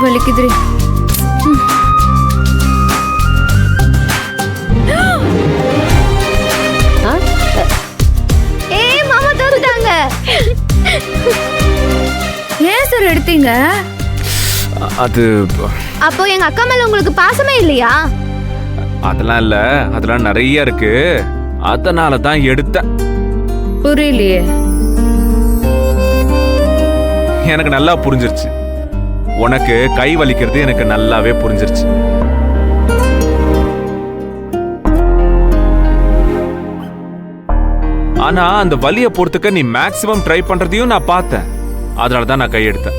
வலிக்குதுரி. ஏய் மாமா தோத்துட்டாங்க. ஏன் சார் எடுத்தீங்க? அது அப்போ எங்க அக்கா மேல உங்களுக்கு பாசமே இல்லையா? அதெல்லாம் இல்ல, அதெல்லாம் நிறைய இருக்கு, அதனால தான் எடுத்தேன். புரியலையே. எனக்கு நல்லா புரிஞ்சிருச்சு. உனக்கு கை வலிக்கிறது எனக்கு நல்லாவே புரிஞ்சிருச்சு. ஆனா அந்த வலியை பொறுத்துக்க நீ மேக்ஸிமம் ட்ரை பண்றதையும் நான் பார்த்தேன். அதனால தான் நான் கை எடுத்தேன்.